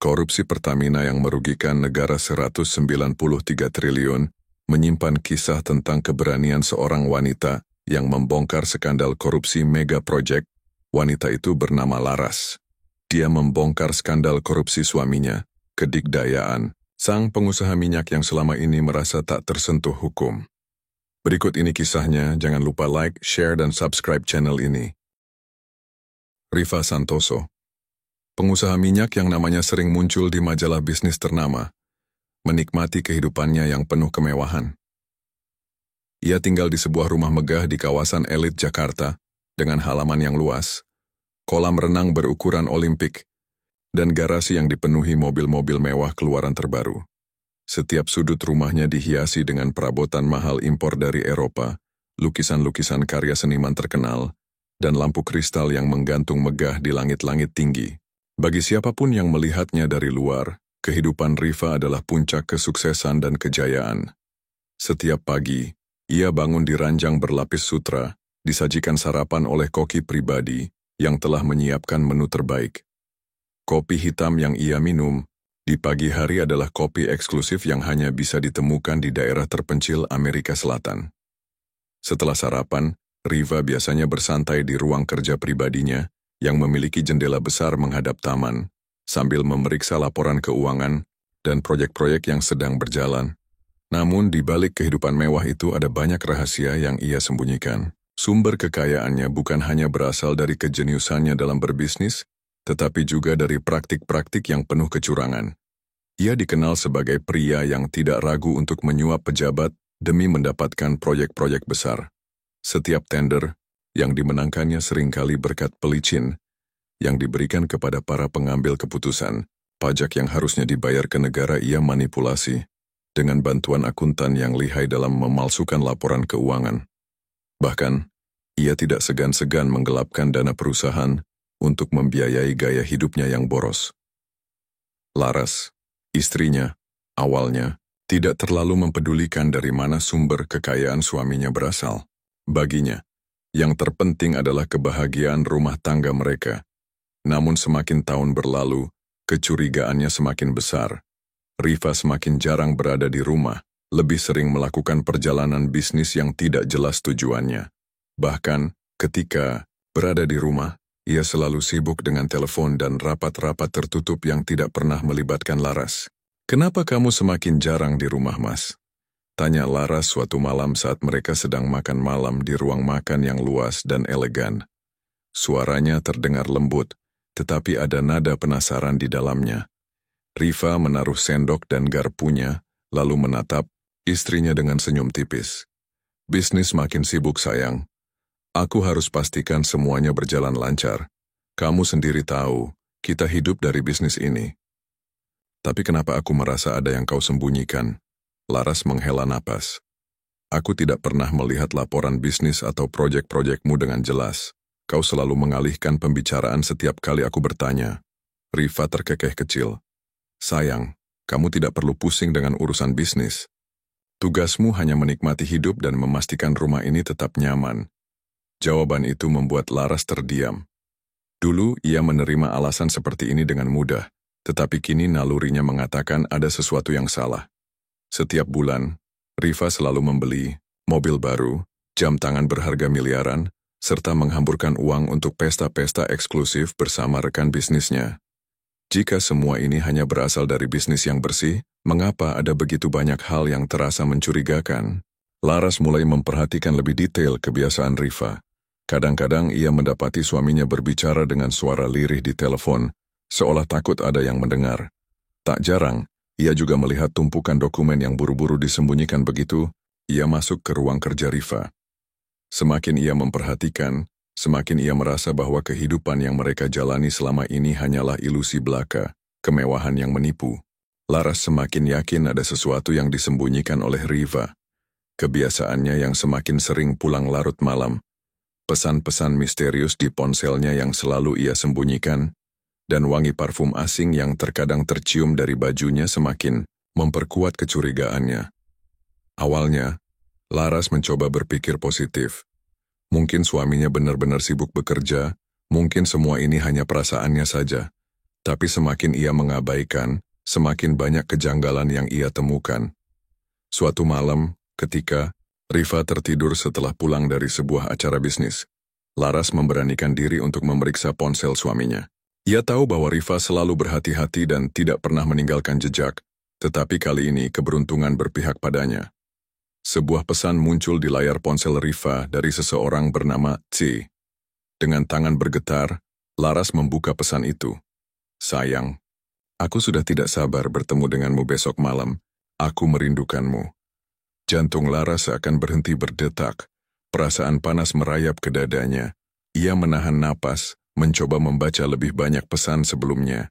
Korupsi Pertamina yang merugikan negara 193 triliun menyimpan kisah tentang keberanian seorang wanita yang membongkar skandal korupsi mega project. Wanita itu bernama Laras. Dia membongkar skandal korupsi suaminya, kedikdayaan, sang pengusaha minyak yang selama ini merasa tak tersentuh hukum. Berikut ini kisahnya, jangan lupa like, share, dan subscribe channel ini. Rifa Santoso, pengusaha minyak yang namanya sering muncul di majalah bisnis ternama, menikmati kehidupannya yang penuh kemewahan. Ia tinggal di sebuah rumah megah di kawasan elit Jakarta dengan halaman yang luas, kolam renang berukuran Olimpik, dan garasi yang dipenuhi mobil-mobil mewah keluaran terbaru. Setiap sudut rumahnya dihiasi dengan perabotan mahal impor dari Eropa, lukisan-lukisan karya seniman terkenal, dan lampu kristal yang menggantung megah di langit-langit tinggi. Bagi siapapun yang melihatnya dari luar, kehidupan Rifa adalah puncak kesuksesan dan kejayaan. Setiap pagi, ia bangun di ranjang berlapis sutra, disajikan sarapan oleh koki pribadi yang telah menyiapkan menu terbaik. Kopi hitam yang ia minum di pagi hari adalah kopi eksklusif yang hanya bisa ditemukan di daerah terpencil Amerika Selatan. Setelah sarapan, Rifa biasanya bersantai di ruang kerja pribadinya yang memiliki jendela besar menghadap taman, sambil memeriksa laporan keuangan dan proyek-proyek yang sedang berjalan. Namun di balik kehidupan mewah itu ada banyak rahasia yang ia sembunyikan. Sumber kekayaannya bukan hanya berasal dari kejeniusannya dalam berbisnis, tetapi juga dari praktik-praktik yang penuh kecurangan. Ia dikenal sebagai pria yang tidak ragu untuk menyuap pejabat demi mendapatkan proyek-proyek besar. Setiap tender yang dimenangkannya seringkali berkat pelicin yang diberikan kepada para pengambil keputusan. Pajak yang harusnya dibayar ke negara ia manipulasi dengan bantuan akuntan yang lihai dalam memalsukan laporan keuangan. Bahkan, ia tidak segan-segan menggelapkan dana perusahaan untuk membiayai gaya hidupnya yang boros. Laras, istrinya, awalnya tidak terlalu mempedulikan dari mana sumber kekayaan suaminya berasal. Baginya, yang terpenting adalah kebahagiaan rumah tangga mereka. Namun semakin tahun berlalu, kecurigaannya semakin besar. Rifa semakin jarang berada di rumah, lebih sering melakukan perjalanan bisnis yang tidak jelas tujuannya. Bahkan, ketika berada di rumah, ia selalu sibuk dengan telepon dan rapat-rapat tertutup yang tidak pernah melibatkan Laras. "Kenapa kamu semakin jarang di rumah, Mas?" tanya Laras suatu malam saat mereka sedang makan malam di ruang makan yang luas dan elegan. Suaranya terdengar lembut, tetapi ada nada penasaran di dalamnya. Rifa menaruh sendok dan garpunya, lalu menatap istrinya dengan senyum tipis. "Bisnis makin sibuk, sayang. Aku harus pastikan semuanya berjalan lancar. Kamu sendiri tahu, kita hidup dari bisnis ini." "Tapi kenapa aku merasa ada yang kau sembunyikan?" Laras menghela napas. "Aku tidak pernah melihat laporan bisnis atau proyek-proyekmu dengan jelas. Kau selalu mengalihkan pembicaraan setiap kali aku bertanya." Rifa terkekeh kecil. "Sayang, kamu tidak perlu pusing dengan urusan bisnis. Tugasmu hanya menikmati hidup dan memastikan rumah ini tetap nyaman." Jawaban itu membuat Laras terdiam. Dulu ia menerima alasan seperti ini dengan mudah, tetapi kini nalurinya mengatakan ada sesuatu yang salah. Setiap bulan, Rifa selalu membeli mobil baru, jam tangan berharga miliaran, serta menghamburkan uang untuk pesta-pesta eksklusif bersama rekan bisnisnya. Jika semua ini hanya berasal dari bisnis yang bersih, mengapa ada begitu banyak hal yang terasa mencurigakan? Laras mulai memperhatikan lebih detail kebiasaan Rifa. Kadang-kadang ia mendapati suaminya berbicara dengan suara lirih di telepon, seolah takut ada yang mendengar. Tak jarang, ia juga melihat tumpukan dokumen yang buru-buru disembunyikan begitu, ia masuk ke ruang kerja Rifa. Semakin ia memperhatikan, semakin ia merasa bahwa kehidupan yang mereka jalani selama ini hanyalah ilusi belaka, kemewahan yang menipu. Laras semakin yakin ada sesuatu yang disembunyikan oleh Rifa. Kebiasaannya yang semakin sering pulang larut malam, pesan-pesan misterius di ponselnya yang selalu ia sembunyikan, dan wangi parfum asing yang terkadang tercium dari bajunya semakin memperkuat kecurigaannya. Awalnya, Laras mencoba berpikir positif. Mungkin suaminya benar-benar sibuk bekerja, mungkin semua ini hanya perasaannya saja. Tapi semakin ia mengabaikan, semakin banyak kejanggalan yang ia temukan. Suatu malam, ketika Riva tertidur setelah pulang dari sebuah acara bisnis, Laras memberanikan diri untuk memeriksa ponsel suaminya. Ia tahu bahwa Riva selalu berhati-hati dan tidak pernah meninggalkan jejak, tetapi kali ini keberuntungan berpihak padanya. Sebuah pesan muncul di layar ponsel Riva dari seseorang bernama C. Dengan tangan bergetar, Laras membuka pesan itu. Sayang, aku sudah tidak sabar bertemu denganmu besok malam. Aku merindukanmu. Jantung Laras seakan berhenti berdetak. Perasaan panas merayap ke dadanya. Ia menahan napas, mencoba membaca lebih banyak pesan sebelumnya.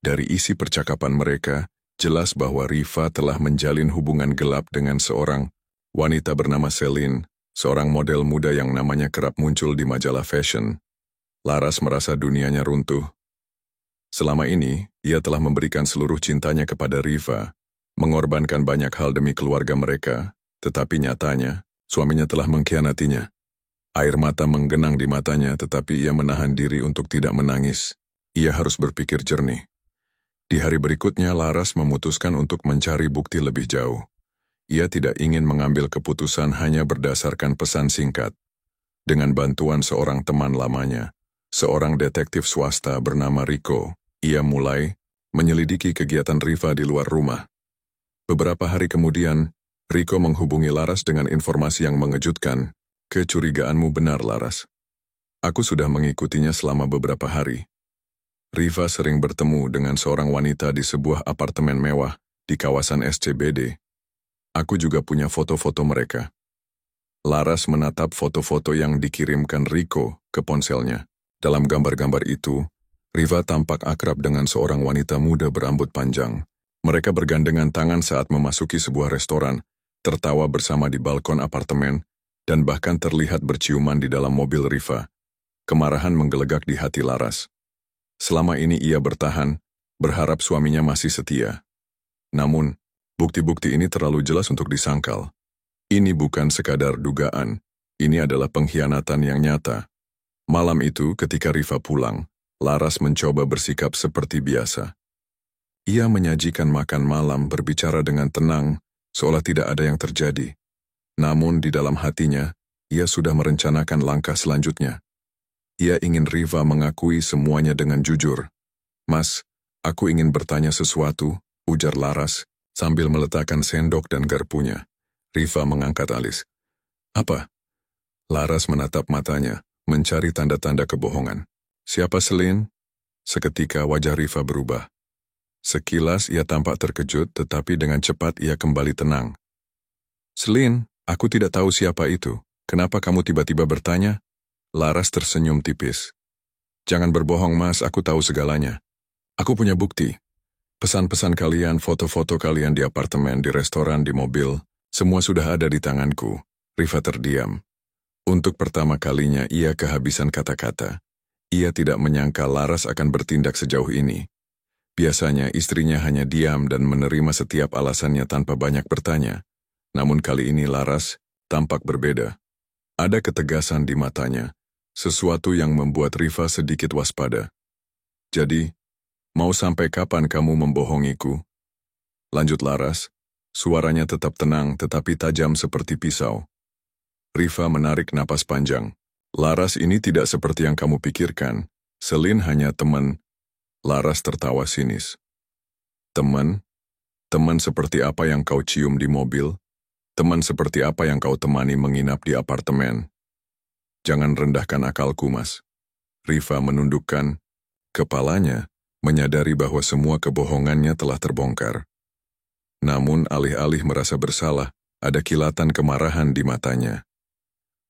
Dari isi percakapan mereka, jelas bahwa Riva telah menjalin hubungan gelap dengan seorang wanita bernama Celine, seorang model muda yang namanya kerap muncul di majalah fashion. Laras merasa dunianya runtuh. Selama ini, ia telah memberikan seluruh cintanya kepada Riva, mengorbankan banyak hal demi keluarga mereka, tetapi nyatanya, suaminya telah mengkhianatinya. Air mata menggenang di matanya, tetapi ia menahan diri untuk tidak menangis. Ia harus berpikir jernih. Di hari berikutnya, Laras memutuskan untuk mencari bukti lebih jauh. Ia tidak ingin mengambil keputusan hanya berdasarkan pesan singkat. Dengan bantuan seorang teman lamanya, seorang detektif swasta bernama Rico, ia mulai menyelidiki kegiatan Riva di luar rumah. Beberapa hari kemudian, Rico menghubungi Laras dengan informasi yang mengejutkan. Kecurigaanmu benar, Laras. Aku sudah mengikutinya selama beberapa hari. Riva sering bertemu dengan seorang wanita di sebuah apartemen mewah di kawasan SCBD. Aku juga punya foto-foto mereka. Laras menatap foto-foto yang dikirimkan Rico ke ponselnya. Dalam gambar-gambar itu, Riva tampak akrab dengan seorang wanita muda berambut panjang. Mereka bergandengan tangan saat memasuki sebuah restoran, tertawa bersama di balkon apartemen, dan bahkan terlihat berciuman di dalam mobil Riva. Kemarahan menggelegak di hati Laras. Selama ini ia bertahan, berharap suaminya masih setia. Namun, bukti-bukti ini terlalu jelas untuk disangkal. Ini bukan sekadar dugaan, ini adalah pengkhianatan yang nyata. Malam itu, ketika Riva pulang, Laras mencoba bersikap seperti biasa. Ia menyajikan makan malam, berbicara dengan tenang, seolah tidak ada yang terjadi. Namun di dalam hatinya, ia sudah merencanakan langkah selanjutnya. Ia ingin Riva mengakui semuanya dengan jujur. Mas, aku ingin bertanya sesuatu, ujar Laras, sambil meletakkan sendok dan garpunya. Riva mengangkat alis. Apa? Laras menatap matanya, mencari tanda-tanda kebohongan. Siapa Celine? Seketika wajah Riva berubah. Sekilas ia tampak terkejut, tetapi dengan cepat ia kembali tenang. Celine, aku tidak tahu siapa itu. Kenapa kamu tiba-tiba bertanya? Laras tersenyum tipis. Jangan berbohong, Mas, aku tahu segalanya. Aku punya bukti. Pesan-pesan kalian, foto-foto kalian di apartemen, di restoran, di mobil, semua sudah ada di tanganku. Riva terdiam. Untuk pertama kalinya ia kehabisan kata-kata. Ia tidak menyangka Laras akan bertindak sejauh ini. Biasanya istrinya hanya diam dan menerima setiap alasannya tanpa banyak bertanya. Namun kali ini Laras tampak berbeda. Ada ketegasan di matanya, sesuatu yang membuat Riva sedikit waspada. Jadi, mau sampai kapan kamu membohongiku? Lanjut Laras, suaranya tetap tenang tetapi tajam seperti pisau. Riva menarik napas panjang. Laras, ini tidak seperti yang kamu pikirkan. Celine hanya teman. Laras tertawa sinis. Teman? Teman seperti apa yang kau cium di mobil? Teman seperti apa yang kau temani menginap di apartemen? Jangan rendahkan akalku, Mas. Riva menundukkan kepalanya, menyadari bahwa semua kebohongannya telah terbongkar. Namun alih-alih merasa bersalah, ada kilatan kemarahan di matanya.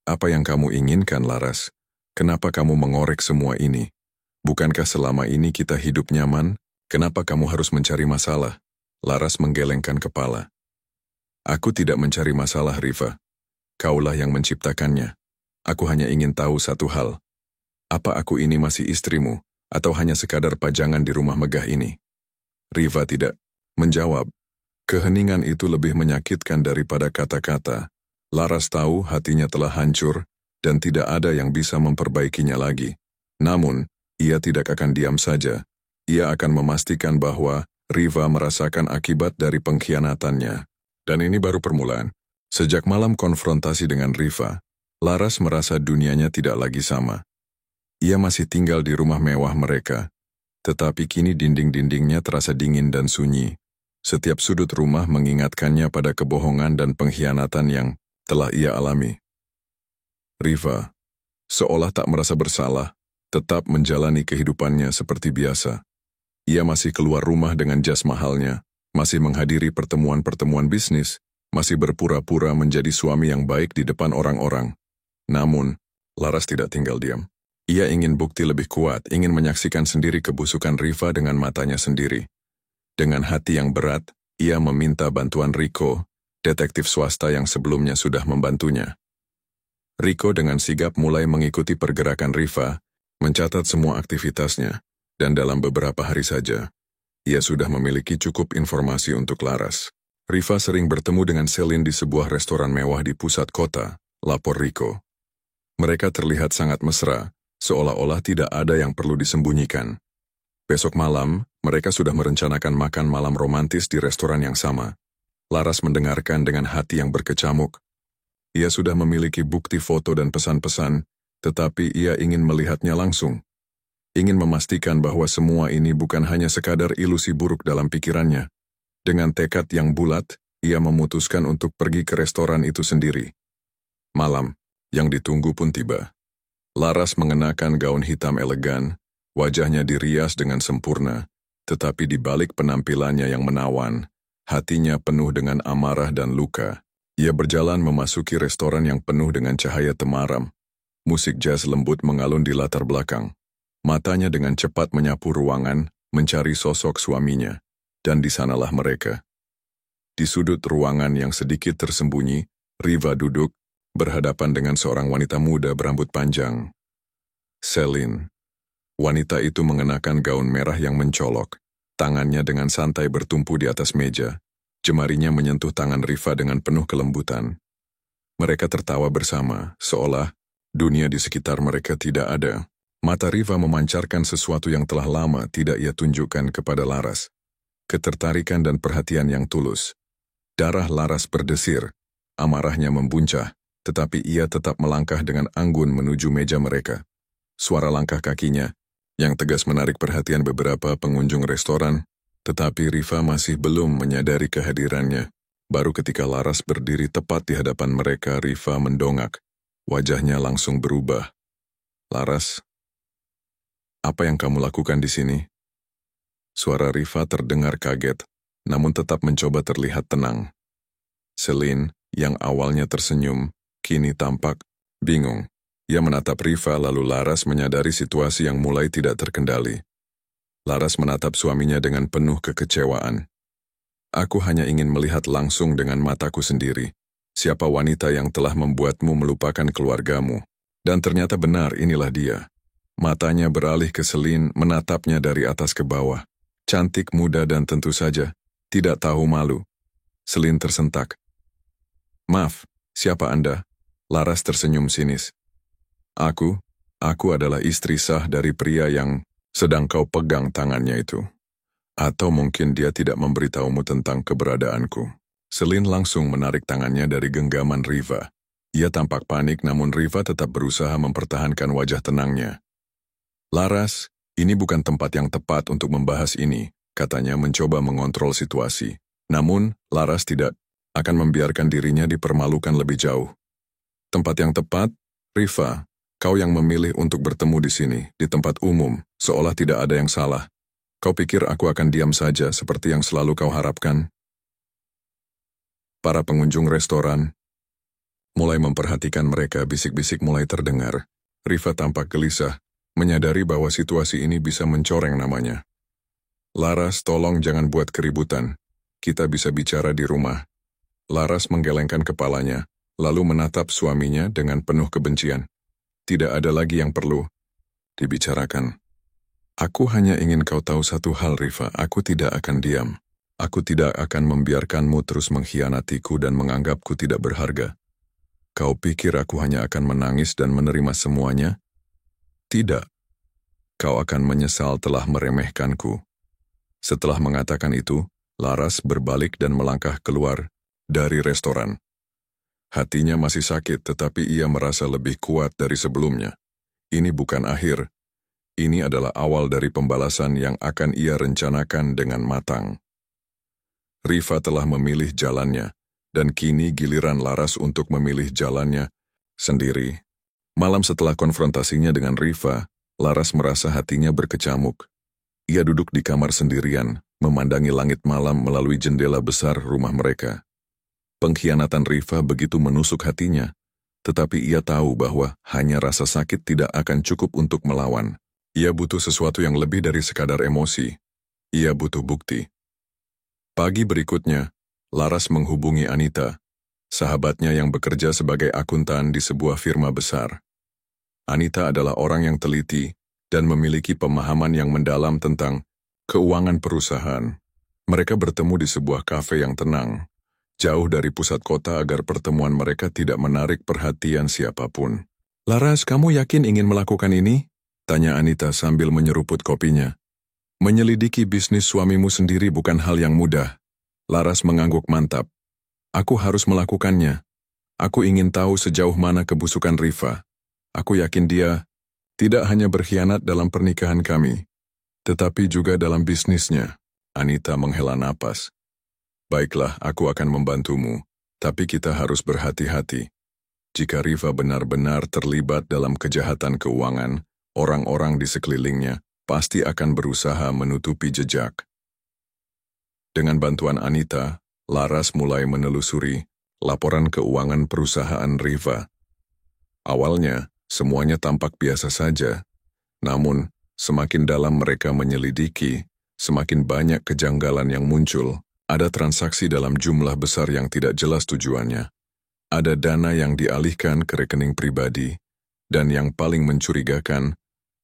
Apa yang kamu inginkan, Laras? Kenapa kamu mengorek semua ini? Bukankah selama ini kita hidup nyaman? Kenapa kamu harus mencari masalah? Laras menggelengkan kepala. Aku tidak mencari masalah, Riva. Kaulah yang menciptakannya. Aku hanya ingin tahu satu hal. Apa aku ini masih istrimu, atau hanya sekadar pajangan di rumah megah ini? Riva tidak menjawab. Keheningan itu lebih menyakitkan daripada kata-kata. Laras tahu hatinya telah hancur, dan tidak ada yang bisa memperbaikinya lagi. Namun, ia tidak akan diam saja. Ia akan memastikan bahwa Riva merasakan akibat dari pengkhianatannya. Dan ini baru permulaan. Sejak malam konfrontasi dengan Riva, Laras merasa dunianya tidak lagi sama. Ia masih tinggal di rumah mewah mereka, tetapi kini dinding-dindingnya terasa dingin dan sunyi. Setiap sudut rumah mengingatkannya pada kebohongan dan pengkhianatan yang telah ia alami. Riva, seolah tak merasa bersalah, tetap menjalani kehidupannya seperti biasa. Ia masih keluar rumah dengan jas mahalnya, masih menghadiri pertemuan-pertemuan bisnis, masih berpura-pura menjadi suami yang baik di depan orang-orang. Namun, Laras tidak tinggal diam. Ia ingin bukti lebih kuat, ingin menyaksikan sendiri kebusukan Riva dengan matanya sendiri. Dengan hati yang berat, ia meminta bantuan Rico, detektif swasta yang sebelumnya sudah membantunya. Rico dengan sigap mulai mengikuti pergerakan Riva, mencatat semua aktivitasnya, dan dalam beberapa hari saja, ia sudah memiliki cukup informasi untuk Laras. Riva sering bertemu dengan Celine di sebuah restoran mewah di pusat kota, lapor Rico. Mereka terlihat sangat mesra, seolah-olah tidak ada yang perlu disembunyikan. Besok malam, mereka sudah merencanakan makan malam romantis di restoran yang sama. Laras mendengarkan dengan hati yang berkecamuk. Ia sudah memiliki bukti foto dan pesan-pesan, tetapi ia ingin melihatnya langsung. Ingin memastikan bahwa semua ini bukan hanya sekadar ilusi buruk dalam pikirannya. Dengan tekad yang bulat, ia memutuskan untuk pergi ke restoran itu sendiri. Malam yang ditunggu pun tiba. Laras mengenakan gaun hitam elegan, wajahnya dirias dengan sempurna, tetapi di balik penampilannya yang menawan, hatinya penuh dengan amarah dan luka. Ia berjalan memasuki restoran yang penuh dengan cahaya temaram. Musik jazz lembut mengalun di latar belakang. Matanya dengan cepat menyapu ruangan, mencari sosok suaminya, dan di sanalah mereka. Di sudut ruangan yang sedikit tersembunyi, Riva duduk, berhadapan dengan seorang wanita muda berambut panjang. Celine. Wanita itu mengenakan gaun merah yang mencolok. Tangannya dengan santai bertumpu di atas meja. Jemarinya menyentuh tangan Riva dengan penuh kelembutan. Mereka tertawa bersama, seolah dunia di sekitar mereka tidak ada. Mata Riva memancarkan sesuatu yang telah lama tidak ia tunjukkan kepada Laras. Ketertarikan dan perhatian yang tulus. Darah Laras berdesir, amarahnya membuncah. Tetapi ia tetap melangkah dengan anggun menuju meja mereka. Suara langkah kakinya, yang tegas menarik perhatian beberapa pengunjung restoran, tetapi Riva masih belum menyadari kehadirannya. Baru ketika Laras berdiri tepat di hadapan mereka, Riva mendongak. Wajahnya langsung berubah. Laras, apa yang kamu lakukan di sini? Suara Riva terdengar kaget, namun tetap mencoba terlihat tenang. Celine, yang awalnya tersenyum, kini tampak bingung. Ia menatap Riva lalu Laras menyadari situasi yang mulai tidak terkendali. Laras menatap suaminya dengan penuh kekecewaan. Aku hanya ingin melihat langsung dengan mataku sendiri. Siapa wanita yang telah membuatmu melupakan keluargamu. Dan ternyata benar inilah dia. Matanya beralih ke Celine, menatapnya dari atas ke bawah. Cantik, muda dan tentu saja tidak tahu malu. Celine tersentak. Maaf, siapa Anda? Laras tersenyum sinis. Aku adalah istri sah dari pria yang sedang kau pegang tangannya itu. Atau mungkin dia tidak memberitahumu tentang keberadaanku. Celine langsung menarik tangannya dari genggaman Riva. Ia tampak panik namun Riva tetap berusaha mempertahankan wajah tenangnya. Laras, ini bukan tempat yang tepat untuk membahas ini, katanya mencoba mengontrol situasi. Namun, Laras tidak akan membiarkan dirinya dipermalukan lebih jauh. Tempat yang tepat, Riva, kau yang memilih untuk bertemu di sini, di tempat umum, seolah tidak ada yang salah. Kau pikir aku akan diam saja seperti yang selalu kau harapkan? Para pengunjung restoran mulai memperhatikan mereka, bisik-bisik mulai terdengar. Riva tampak gelisah, menyadari bahwa situasi ini bisa mencoreng namanya. Laras, tolong jangan buat keributan. Kita bisa bicara di rumah. Laras menggelengkan kepalanya, lalu menatap suaminya dengan penuh kebencian. Tidak ada lagi yang perlu dibicarakan. Aku hanya ingin kau tahu satu hal, Riva. Aku tidak akan diam. Aku tidak akan membiarkanmu terus mengkhianatiku dan menganggapku tidak berharga. Kau pikir aku hanya akan menangis dan menerima semuanya? Tidak. Kau akan menyesal telah meremehkanku. Setelah mengatakan itu, Laras berbalik dan melangkah keluar dari restoran. Hatinya masih sakit, tetapi ia merasa lebih kuat dari sebelumnya. Ini bukan akhir. Ini adalah awal dari pembalasan yang akan ia rencanakan dengan matang. Riva telah memilih jalannya, dan kini giliran Laras untuk memilih jalannya sendiri. Malam setelah konfrontasinya dengan Riva, Laras merasa hatinya berkecamuk. Ia duduk di kamar sendirian, memandangi langit malam melalui jendela besar rumah mereka. Pengkhianatan Riva begitu menusuk hatinya, tetapi ia tahu bahwa hanya rasa sakit tidak akan cukup untuk melawan. Ia butuh sesuatu yang lebih dari sekadar emosi. Ia butuh bukti. Pagi berikutnya, Laras menghubungi Anita, sahabatnya yang bekerja sebagai akuntan di sebuah firma besar. Anita adalah orang yang teliti dan memiliki pemahaman yang mendalam tentang keuangan perusahaan. Mereka bertemu di sebuah kafe yang tenang, jauh dari pusat kota agar pertemuan mereka tidak menarik perhatian siapapun. "Laras, kamu yakin ingin melakukan ini?" tanya Anita sambil menyeruput kopinya. "Menyelidiki bisnis suamimu sendiri bukan hal yang mudah." Laras mengangguk mantap. "Aku harus melakukannya. Aku ingin tahu sejauh mana kebusukan Riva. Aku yakin dia tidak hanya berkhianat dalam pernikahan kami, tetapi juga dalam bisnisnya." Anita menghela napas. "Baiklah, aku akan membantumu, tapi kita harus berhati-hati. Jika Riva benar-benar terlibat dalam kejahatan keuangan, orang-orang di sekelilingnya pasti akan berusaha menutupi jejak." Dengan bantuan Anita, Laras mulai menelusuri laporan keuangan perusahaan Riva. Awalnya, semuanya tampak biasa saja, namun semakin dalam mereka menyelidiki, semakin banyak kejanggalan yang muncul. Ada transaksi dalam jumlah besar yang tidak jelas tujuannya. Ada dana yang dialihkan ke rekening pribadi, dan yang paling mencurigakan,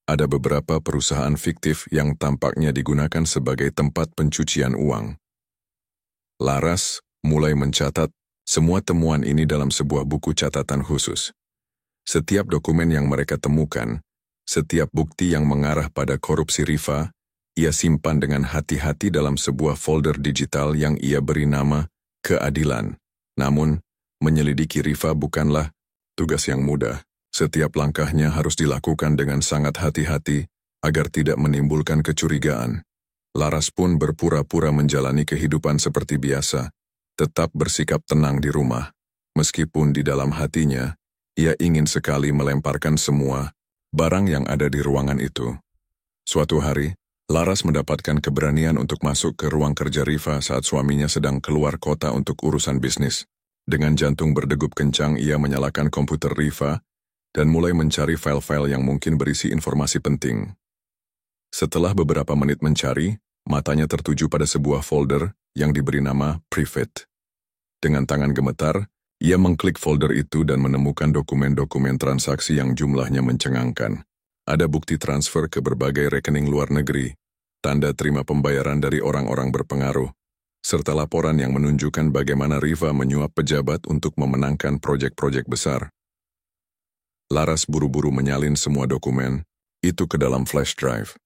ada beberapa perusahaan fiktif yang tampaknya digunakan sebagai tempat pencucian uang. Laras mulai mencatat semua temuan ini dalam sebuah buku catatan khusus. Setiap dokumen yang mereka temukan, setiap bukti yang mengarah pada korupsi Riva, ia simpan dengan hati-hati dalam sebuah folder digital yang ia beri nama Keadilan. Namun, menyelidiki Riva bukanlah tugas yang mudah. Setiap langkahnya harus dilakukan dengan sangat hati-hati agar tidak menimbulkan kecurigaan. Laras pun berpura-pura menjalani kehidupan seperti biasa, tetap bersikap tenang di rumah. Meskipun di dalam hatinya, ia ingin sekali melemparkan semua barang yang ada di ruangan itu. Suatu hari, Laras mendapatkan keberanian untuk masuk ke ruang kerja Riva saat suaminya sedang keluar kota untuk urusan bisnis. Dengan jantung berdegup kencang, ia menyalakan komputer Riva dan mulai mencari file-file yang mungkin berisi informasi penting. Setelah beberapa menit mencari, matanya tertuju pada sebuah folder yang diberi nama Private. Dengan tangan gemetar, ia mengklik folder itu dan menemukan dokumen-dokumen transaksi yang jumlahnya mencengangkan. Ada bukti transfer ke berbagai rekening luar negeri, tanda terima pembayaran dari orang-orang berpengaruh, serta laporan yang menunjukkan bagaimana Riva menyuap pejabat untuk memenangkan proyek-proyek besar. Laras buru-buru menyalin semua dokumen itu ke dalam flash drive.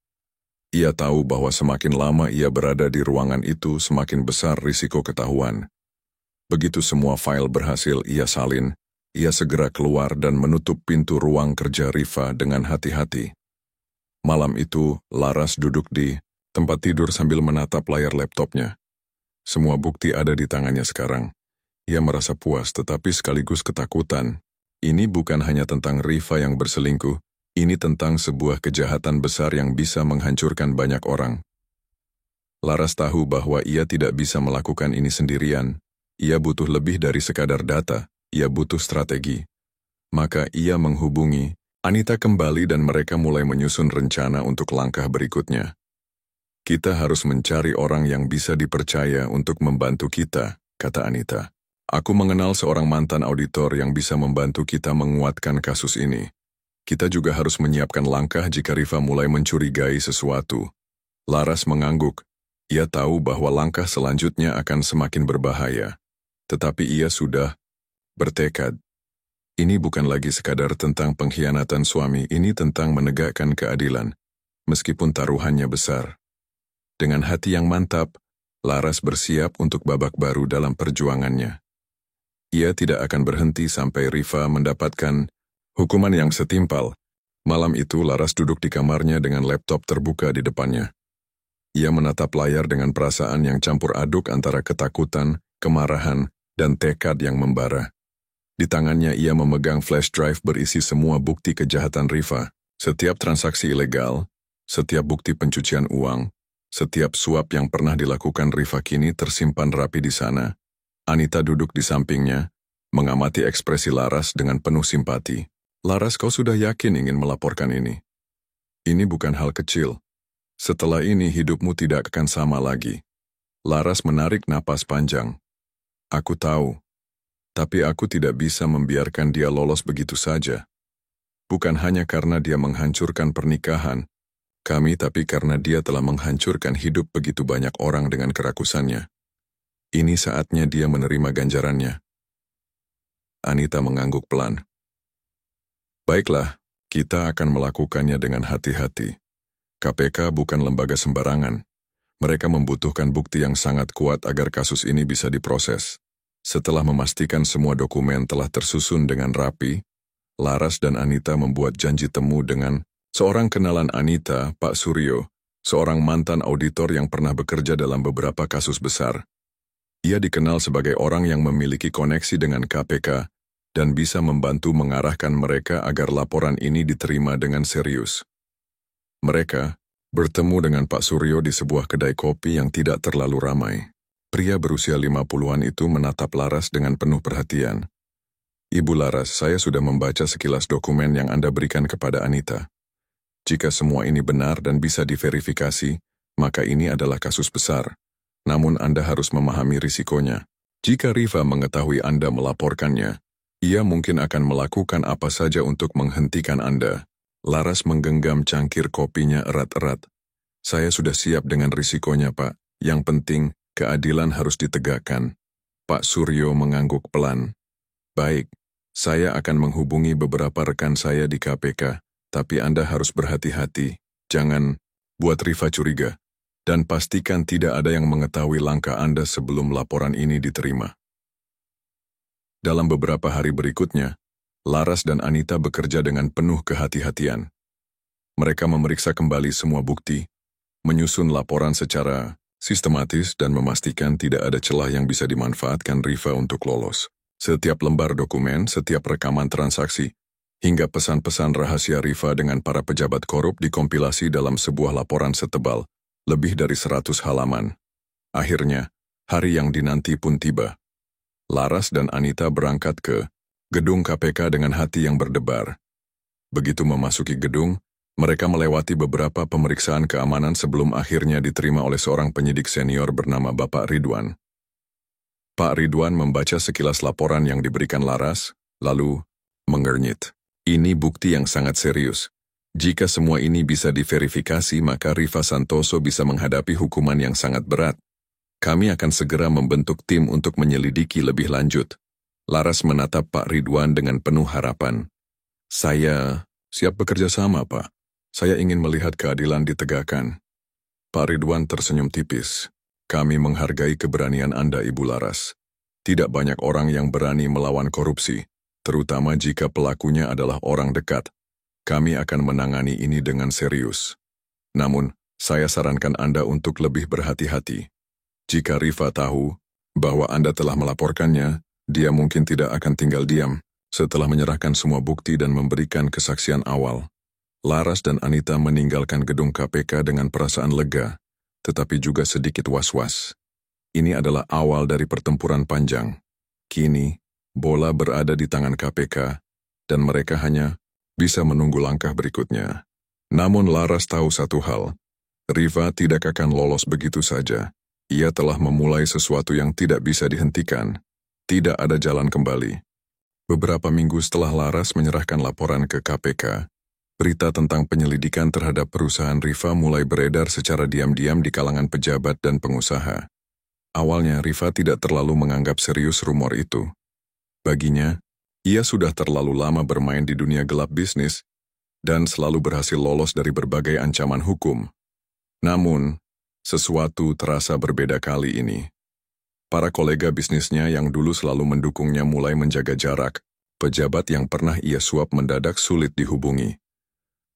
Ia tahu bahwa semakin lama ia berada di ruangan itu, semakin besar risiko ketahuan. Begitu semua file berhasil ia salin, ia segera keluar dan menutup pintu ruang kerja Riva dengan hati-hati. Malam itu, Laras duduk di tempat tidur sambil menatap layar laptopnya. Semua bukti ada di tangannya sekarang. Ia merasa puas tetapi sekaligus ketakutan. Ini bukan hanya tentang Riva yang berselingkuh, ini tentang sebuah kejahatan besar yang bisa menghancurkan banyak orang. Laras tahu bahwa ia tidak bisa melakukan ini sendirian. Ia butuh lebih dari sekadar data, ia butuh strategi. Maka ia menghubungi Anita kembali dan mereka mulai menyusun rencana untuk langkah berikutnya. "Kita harus mencari orang yang bisa dipercaya untuk membantu kita," kata Anita. "Aku mengenal seorang mantan auditor yang bisa membantu kita menguatkan kasus ini. Kita juga harus menyiapkan langkah jika Riva mulai mencurigai sesuatu." Laras mengangguk. Ia tahu bahwa langkah selanjutnya akan semakin berbahaya. Tetapi ia sudah bertekad. Ini bukan lagi sekadar tentang pengkhianatan suami, ini tentang menegakkan keadilan. meskipun taruhannya besar. Dengan hati yang mantap, Laras bersiap untuk babak baru dalam perjuangannya. Ia tidak akan berhenti sampai Riva mendapatkan hukuman yang setimpal. Malam itu Laras duduk di kamarnya dengan laptop terbuka di depannya. Ia menatap layar dengan perasaan yang campur aduk antara ketakutan, kemarahan, dan tekad yang membara. Di tangannya ia memegang flash drive berisi semua bukti kejahatan Riva, setiap transaksi ilegal, setiap bukti pencucian uang, setiap suap yang pernah dilakukan Riva kini tersimpan rapi di sana. Anita duduk di sampingnya, mengamati ekspresi Laras dengan penuh simpati. Laras, kau sudah yakin ingin melaporkan ini? Ini bukan hal kecil. Setelah ini hidupmu tidak akan sama lagi. Laras menarik napas panjang. Aku tahu, tapi aku tidak bisa membiarkan dia lolos begitu saja. Bukan hanya karena dia menghancurkan pernikahan kami, tapi karena dia telah menghancurkan hidup begitu banyak orang dengan kerakusannya. Ini saatnya dia menerima ganjarannya. Anita mengangguk pelan. Baiklah, kita akan melakukannya dengan hati-hati. KPK bukan lembaga sembarangan. Mereka membutuhkan bukti yang sangat kuat agar kasus ini bisa diproses. Setelah memastikan semua dokumen telah tersusun dengan rapi, Laras dan Anita membuat janji temu dengan seorang kenalan Anita, Pak Suryo, seorang mantan auditor yang pernah bekerja dalam beberapa kasus besar. Ia dikenal sebagai orang yang memiliki koneksi dengan KPK dan bisa membantu mengarahkan mereka agar laporan ini diterima dengan serius. Mereka bertemu dengan Pak Suryo di sebuah kedai kopi yang tidak terlalu ramai. Pria berusia 50-an itu menatap Laras dengan penuh perhatian. Ibu Laras, saya sudah membaca sekilas dokumen yang Anda berikan kepada Anita. Jika semua ini benar dan bisa diverifikasi, maka ini adalah kasus besar. Namun Anda harus memahami risikonya. Jika Riva mengetahui Anda melaporkannya, ia mungkin akan melakukan apa saja untuk menghentikan Anda. Laras menggenggam cangkir kopinya erat-erat. Saya sudah siap dengan risikonya, Pak. Yang penting, keadilan harus ditegakkan. Pak Suryo mengangguk pelan. Baik, saya akan menghubungi beberapa rekan saya di KPK. Tapi Anda harus berhati-hati, jangan buat Riva curiga, dan pastikan tidak ada yang mengetahui langkah Anda sebelum laporan ini diterima. Dalam beberapa hari berikutnya, Laras dan Anita bekerja dengan penuh kehati-hatian. Mereka memeriksa kembali semua bukti, menyusun laporan secara sistematis dan memastikan tidak ada celah yang bisa dimanfaatkan Riva untuk lolos. Setiap lembar dokumen, setiap rekaman transaksi, hingga pesan-pesan rahasia Riva dengan para pejabat korup dikompilasi dalam sebuah laporan setebal, lebih dari 100 halaman. Akhirnya, hari yang dinanti pun tiba. Laras dan Anita berangkat ke gedung KPK dengan hati yang berdebar. Begitu memasuki gedung, mereka melewati beberapa pemeriksaan keamanan sebelum akhirnya diterima oleh seorang penyidik senior bernama Bapak Ridwan. Pak Ridwan membaca sekilas laporan yang diberikan Laras, lalu mengernyit. Ini bukti yang sangat serius. Jika semua ini bisa diverifikasi, maka Riva Santoso bisa menghadapi hukuman yang sangat berat. Kami akan segera membentuk tim untuk menyelidiki lebih lanjut. Laras menatap Pak Ridwan dengan penuh harapan. Saya siap bekerja sama, Pak. Saya ingin melihat keadilan ditegakkan. Pak Ridwan tersenyum tipis. Kami menghargai keberanian Anda, Ibu Laras. Tidak banyak orang yang berani melawan korupsi, terutama jika pelakunya adalah orang dekat. Kami akan menangani ini dengan serius. Namun, saya sarankan Anda untuk lebih berhati-hati. Jika Riva tahu bahwa Anda telah melaporkannya, dia mungkin tidak akan tinggal diam setelah menyerahkan semua bukti dan memberikan kesaksian awal. Laras dan Anita meninggalkan gedung KPK dengan perasaan lega, tetapi juga sedikit was-was. Ini adalah awal dari pertempuran panjang. Kini, bola berada di tangan KPK, dan mereka hanya bisa menunggu langkah berikutnya. Namun Laras tahu satu hal, Riva tidak akan lolos begitu saja. Ia telah memulai sesuatu yang tidak bisa dihentikan. Tidak ada jalan kembali. Beberapa minggu setelah Laras menyerahkan laporan ke KPK, berita tentang penyelidikan terhadap perusahaan Riva mulai beredar secara diam-diam di kalangan pejabat dan pengusaha. Awalnya Riva tidak terlalu menganggap serius rumor itu. Baginya, ia sudah terlalu lama bermain di dunia gelap bisnis, dan selalu berhasil lolos dari berbagai ancaman hukum. Namun, sesuatu terasa berbeda kali ini. Para kolega bisnisnya yang dulu selalu mendukungnya mulai menjaga jarak. Pejabat yang pernah ia suap mendadak sulit dihubungi.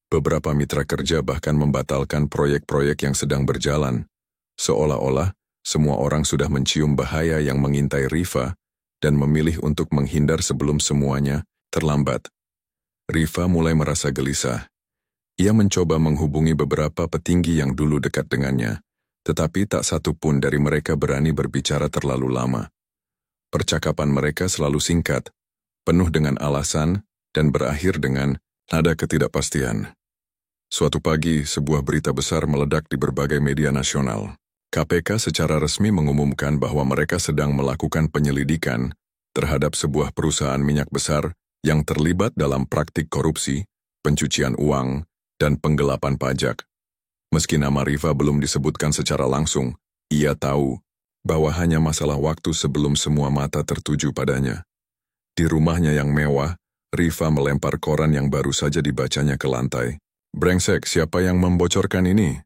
Beberapa mitra kerja bahkan membatalkan proyek-proyek yang sedang berjalan. Seolah-olah, semua orang sudah mencium bahaya yang mengintai Riva dan memilih untuk menghindar sebelum semuanya terlambat. Riva mulai merasa gelisah. Ia mencoba menghubungi beberapa petinggi yang dulu dekat dengannya, tetapi tak satu pun dari mereka berani berbicara terlalu lama. Percakapan mereka selalu singkat, penuh dengan alasan, dan berakhir dengan nada ketidakpastian. Suatu pagi, sebuah berita besar meledak di berbagai media nasional. KPK secara resmi mengumumkan bahwa mereka sedang melakukan penyelidikan terhadap sebuah perusahaan minyak besar yang terlibat dalam praktik korupsi, pencucian uang, dan penggelapan pajak. Meski nama Riva belum disebutkan secara langsung, ia tahu bahwa hanya masalah waktu sebelum semua mata tertuju padanya. Di rumahnya yang mewah, Riva melempar koran yang baru saja dibacanya ke lantai. "Brengsek, siapa yang membocorkan ini?"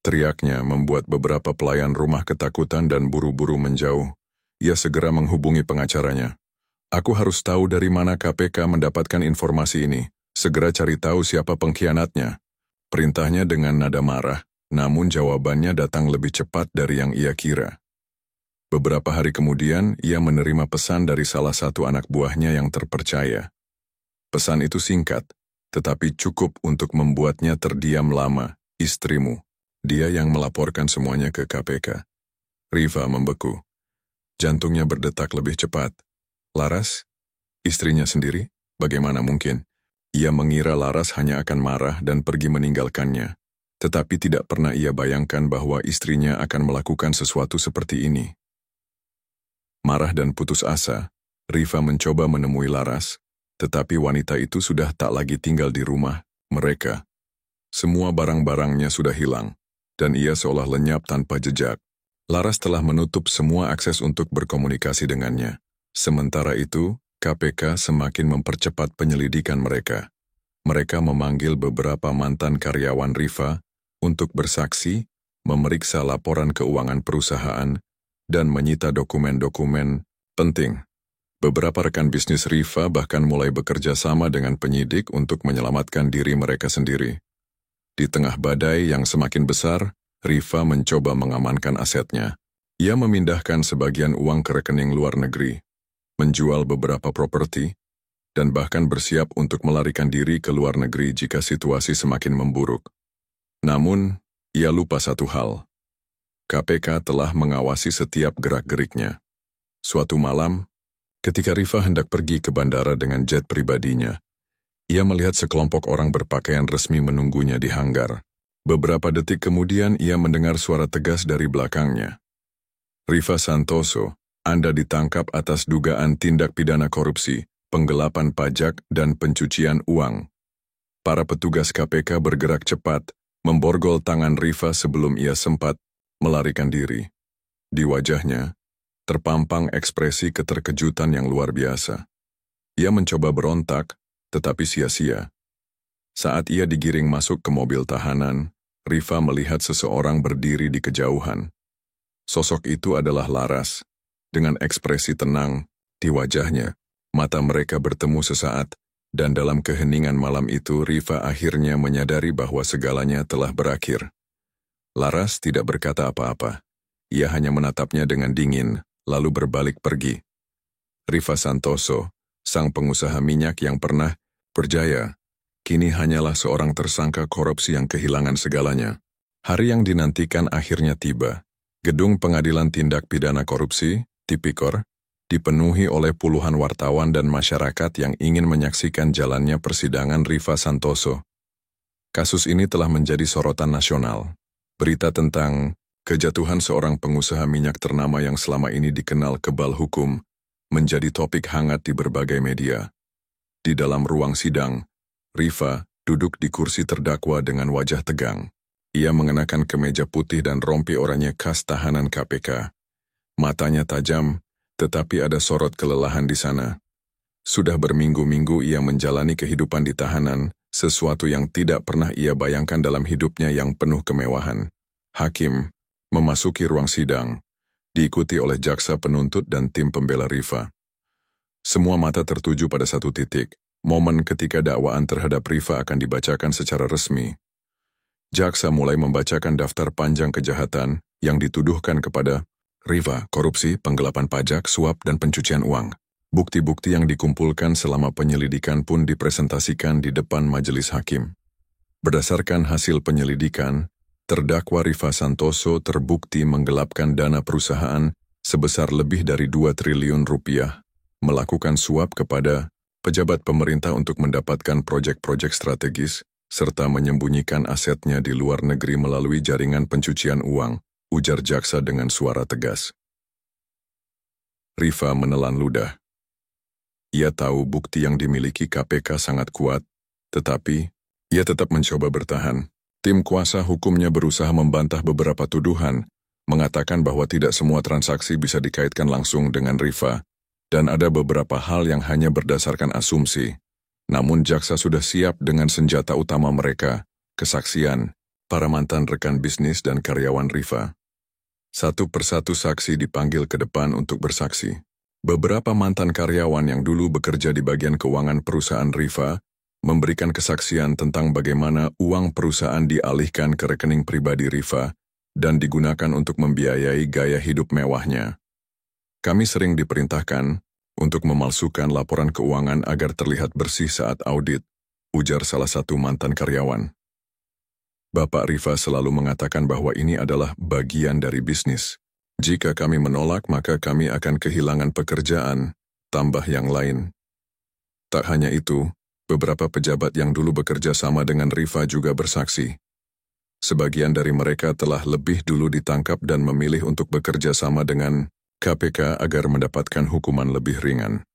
teriaknya membuat beberapa pelayan rumah ketakutan dan buru-buru menjauh. Ia segera menghubungi pengacaranya. "Aku harus tahu dari mana KPK mendapatkan informasi ini. Segera cari tahu siapa pengkhianatnya." Perintahnya dengan nada marah, namun jawabannya datang lebih cepat dari yang ia kira. Beberapa hari kemudian, ia menerima pesan dari salah satu anak buahnya yang terpercaya. Pesan itu singkat, tetapi cukup untuk membuatnya terdiam lama. "Istrimu." Dia yang melaporkan semuanya ke KPK. Riva membeku. Jantungnya berdetak lebih cepat. Laras? Istrinya sendiri? Bagaimana mungkin? Ia mengira Laras hanya akan marah dan pergi meninggalkannya. Tetapi tidak pernah ia bayangkan bahwa istrinya akan melakukan sesuatu seperti ini. Marah dan putus asa, Riva mencoba menemui Laras, tetapi wanita itu sudah tak lagi tinggal di rumah mereka. Semua barang-barangnya sudah hilang, dan ia seolah lenyap tanpa jejak. Laras telah menutup semua akses untuk berkomunikasi dengannya. Sementara itu, KPK semakin mempercepat penyelidikan mereka. Mereka memanggil beberapa mantan karyawan Riva untuk bersaksi, memeriksa laporan keuangan perusahaan, dan menyita dokumen-dokumen penting. Beberapa rekan bisnis Riva bahkan mulai bekerja sama dengan penyidik untuk menyelamatkan diri mereka sendiri. Di tengah badai yang semakin besar, Riva mencoba mengamankan asetnya. Ia memindahkan sebagian uang ke rekening luar negeri, menjual beberapa properti, dan bahkan bersiap untuk melarikan diri ke luar negeri jika situasi semakin memburuk. Namun, ia lupa satu hal. KPK telah mengawasi setiap gerak-geriknya. Suatu malam, ketika Riva hendak pergi ke bandara dengan jet pribadinya, ia melihat sekelompok orang berpakaian resmi menunggunya di hanggar. Beberapa detik kemudian ia mendengar suara tegas dari belakangnya. "Riva Santoso, Anda ditangkap atas dugaan tindak pidana korupsi, penggelapan pajak, dan pencucian uang." Para petugas KPK bergerak cepat, memborgol tangan Riva sebelum ia sempat melarikan diri. Di wajahnya, terpampang ekspresi keterkejutan yang luar biasa. Ia mencoba berontak, tetapi sia-sia. Saat ia digiring masuk ke mobil tahanan, Riva melihat seseorang berdiri di kejauhan. Sosok itu adalah Laras. Dengan ekspresi tenang, di wajahnya, mata mereka bertemu sesaat, dan dalam keheningan malam itu Riva akhirnya menyadari bahwa segalanya telah berakhir. Laras tidak berkata apa-apa. Ia hanya menatapnya dengan dingin, lalu berbalik pergi. Riva Santoso, sang pengusaha minyak yang pernah berjaya, kini hanyalah seorang tersangka korupsi yang kehilangan segalanya. Hari yang dinantikan akhirnya tiba. Gedung Pengadilan Tindak Pidana Korupsi, Tipikor, dipenuhi oleh puluhan wartawan dan masyarakat yang ingin menyaksikan jalannya persidangan Riva Santoso. Kasus ini telah menjadi sorotan nasional. Berita tentang kejatuhan seorang pengusaha minyak ternama yang selama ini dikenal kebal hukum menjadi topik hangat di berbagai media. Di dalam ruang sidang, Riva duduk di kursi terdakwa dengan wajah tegang. Ia mengenakan kemeja putih dan rompi oranye khas tahanan KPK. Matanya tajam, tetapi ada sorot kelelahan di sana. Sudah berminggu-minggu ia menjalani kehidupan di tahanan, sesuatu yang tidak pernah ia bayangkan dalam hidupnya yang penuh kemewahan. Hakim memasuki ruang sidang, diikuti oleh jaksa penuntut dan tim pembela Rifa. Semua mata tertuju pada satu titik, momen ketika dakwaan terhadap Rifa akan dibacakan secara resmi. Jaksa mulai membacakan daftar panjang kejahatan yang dituduhkan kepada Rifa: korupsi, penggelapan pajak, suap, dan pencucian uang. Bukti-bukti yang dikumpulkan selama penyelidikan pun dipresentasikan di depan majelis hakim. Berdasarkan hasil penyelidikan, terdakwa Rifa Santoso terbukti menggelapkan dana perusahaan sebesar lebih dari 2 triliun rupiah, melakukan suap kepada pejabat pemerintah untuk mendapatkan proyek-proyek strategis, serta menyembunyikan asetnya di luar negeri melalui jaringan pencucian uang, ujar jaksa dengan suara tegas. Rifa menelan ludah. Ia tahu bukti yang dimiliki KPK sangat kuat, tetapi ia tetap mencoba bertahan. Tim kuasa hukumnya berusaha membantah beberapa tuduhan, mengatakan bahwa tidak semua transaksi bisa dikaitkan langsung dengan Rifa, dan ada beberapa hal yang hanya berdasarkan asumsi. Namun jaksa sudah siap dengan senjata utama mereka, kesaksian para mantan rekan bisnis dan karyawan Rifa. Satu persatu saksi dipanggil ke depan untuk bersaksi. Beberapa mantan karyawan yang dulu bekerja di bagian keuangan perusahaan Rifa memberikan kesaksian tentang bagaimana uang perusahaan dialihkan ke rekening pribadi Rifa dan digunakan untuk membiayai gaya hidup mewahnya. Kami sering diperintahkan untuk memalsukan laporan keuangan agar terlihat bersih saat audit, ujar salah satu mantan karyawan. Bapak Rifa selalu mengatakan bahwa ini adalah bagian dari bisnis. Jika kami menolak, maka kami akan kehilangan pekerjaan, tambah yang lain. Tak hanya itu, beberapa pejabat yang dulu bekerja sama dengan Rifa juga bersaksi. Sebagian dari mereka telah lebih dulu ditangkap dan memilih untuk bekerja sama dengan KPK agar mendapatkan hukuman lebih ringan.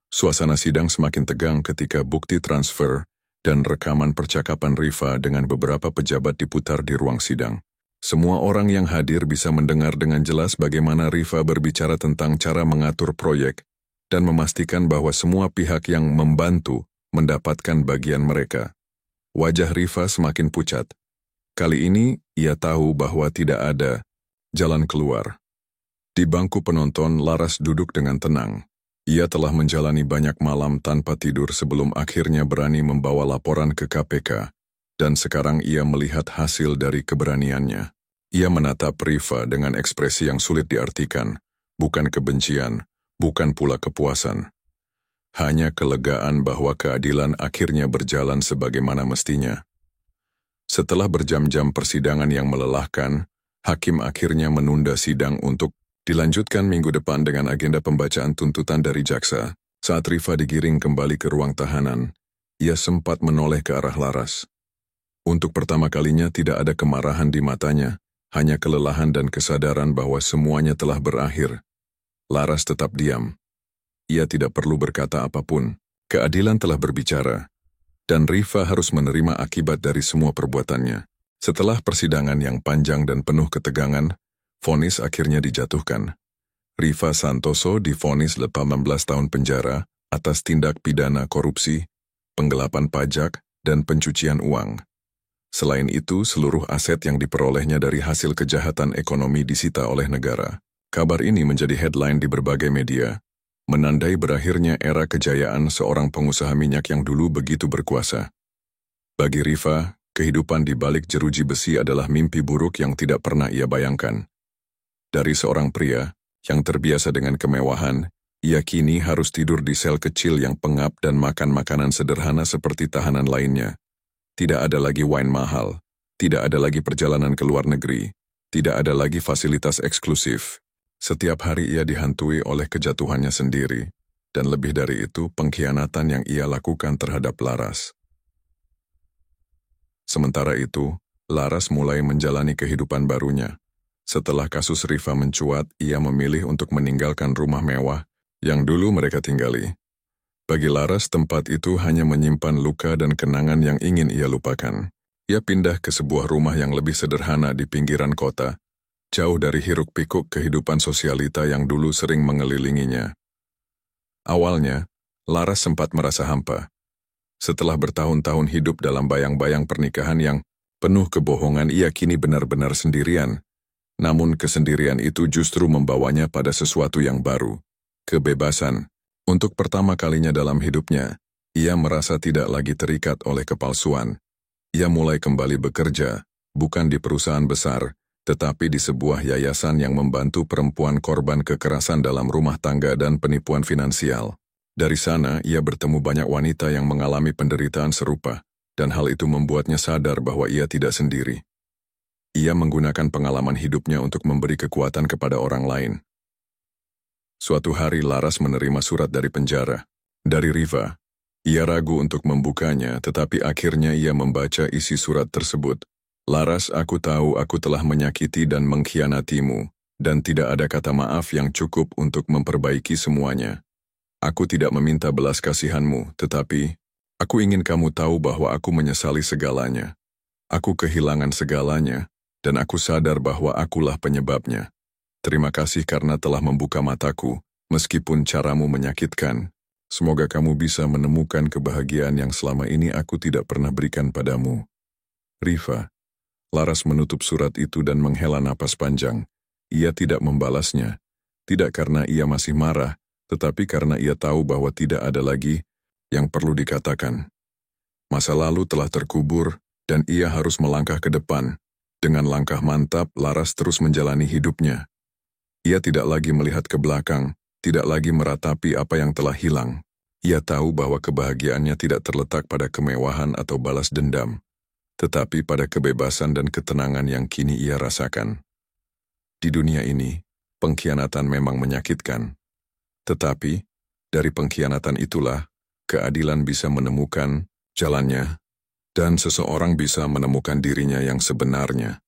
Suasana sidang semakin tegang ketika bukti transfer dan rekaman percakapan Rifa dengan beberapa pejabat diputar di ruang sidang. Semua orang yang hadir bisa mendengar dengan jelas bagaimana Rifa berbicara tentang cara mengatur proyek dan memastikan bahwa semua pihak yang membantu mendapatkan bagian mereka. Wajah Rifa semakin pucat. Kali ini, ia tahu bahwa tidak ada jalan keluar. Di bangku penonton, Laras duduk dengan tenang. Ia telah menjalani banyak malam tanpa tidur sebelum akhirnya berani membawa laporan ke KPK, dan sekarang ia melihat hasil dari keberaniannya. Ia menatap Rifa dengan ekspresi yang sulit diartikan, bukan kebencian, bukan pula kepuasan. Hanya kelegaan bahwa keadilan akhirnya berjalan sebagaimana mestinya. Setelah berjam-jam persidangan yang melelahkan, hakim akhirnya menunda sidang untuk dilanjutkan minggu depan dengan agenda pembacaan tuntutan dari jaksa. Saat Rifa digiring kembali ke ruang tahanan, ia sempat menoleh ke arah Laras. Untuk pertama kalinya tidak ada kemarahan di matanya, hanya kelelahan dan kesadaran bahwa semuanya telah berakhir. Laras tetap diam. Ia tidak perlu berkata apapun. Keadilan telah berbicara, dan Rifa harus menerima akibat dari semua perbuatannya. Setelah persidangan yang panjang dan penuh ketegangan, vonis akhirnya dijatuhkan. Rifa Santoso divonis 18 tahun penjara atas tindak pidana korupsi, penggelapan pajak, dan pencucian uang. Selain itu, seluruh aset yang diperolehnya dari hasil kejahatan ekonomi disita oleh negara. Kabar ini menjadi headline di berbagai media, menandai berakhirnya era kejayaan seorang pengusaha minyak yang dulu begitu berkuasa. Bagi Rifa, kehidupan di balik jeruji besi adalah mimpi buruk yang tidak pernah ia bayangkan. Dari seorang pria yang terbiasa dengan kemewahan, ia kini harus tidur di sel kecil yang pengap dan makan makanan sederhana seperti tahanan lainnya. Tidak ada lagi wine mahal, tidak ada lagi perjalanan ke luar negeri, tidak ada lagi fasilitas eksklusif. Setiap hari ia dihantui oleh kejatuhannya sendiri, dan lebih dari itu pengkhianatan yang ia lakukan terhadap Laras. Sementara itu, Laras mulai menjalani kehidupan barunya. Setelah kasus Rifa mencuat, ia memilih untuk meninggalkan rumah mewah yang dulu mereka tinggali. Bagi Laras, tempat itu hanya menyimpan luka dan kenangan yang ingin ia lupakan. Ia pindah ke sebuah rumah yang lebih sederhana di pinggiran kota, jauh dari hiruk-pikuk kehidupan sosialita yang dulu sering mengelilinginya. Awalnya, Laras sempat merasa hampa. Setelah bertahun-tahun hidup dalam bayang-bayang pernikahan yang penuh kebohongan, ia kini benar-benar sendirian. Namun kesendirian itu justru membawanya pada sesuatu yang baru, kebebasan. Untuk pertama kalinya dalam hidupnya, ia merasa tidak lagi terikat oleh kepalsuan. Ia mulai kembali bekerja, bukan di perusahaan besar, tetapi di sebuah yayasan yang membantu perempuan korban kekerasan dalam rumah tangga dan penipuan finansial. Dari sana, ia bertemu banyak wanita yang mengalami penderitaan serupa, dan hal itu membuatnya sadar bahwa ia tidak sendiri. Ia menggunakan pengalaman hidupnya untuk memberi kekuatan kepada orang lain. Suatu hari Laras menerima surat dari penjara, dari Riva. Ia ragu untuk membukanya, tetapi akhirnya ia membaca isi surat tersebut. Laras, aku tahu aku telah menyakiti dan mengkhianatimu, dan tidak ada kata maaf yang cukup untuk memperbaiki semuanya. Aku tidak meminta belas kasihanmu, tetapi aku ingin kamu tahu bahwa aku menyesali segalanya. Aku kehilangan segalanya, dan aku sadar bahwa akulah penyebabnya. Terima kasih karena telah membuka mataku, meskipun caramu menyakitkan. Semoga kamu bisa menemukan kebahagiaan yang selama ini aku tidak pernah berikan padamu. Riva. Laras menutup surat itu dan menghela napas panjang. Ia tidak membalasnya. Tidak karena ia masih marah, tetapi karena ia tahu bahwa tidak ada lagi yang perlu dikatakan. Masa lalu telah terkubur, dan ia harus melangkah ke depan. Dengan langkah mantap, Laras terus menjalani hidupnya. Ia tidak lagi melihat ke belakang, tidak lagi meratapi apa yang telah hilang. Ia tahu bahwa kebahagiaannya tidak terletak pada kemewahan atau balas dendam, tetapi pada kebebasan dan ketenangan yang kini ia rasakan. Di dunia ini, pengkhianatan memang menyakitkan. Tetapi, dari pengkhianatan itulah, keadilan bisa menemukan jalannya, dan seseorang bisa menemukan dirinya yang sebenarnya.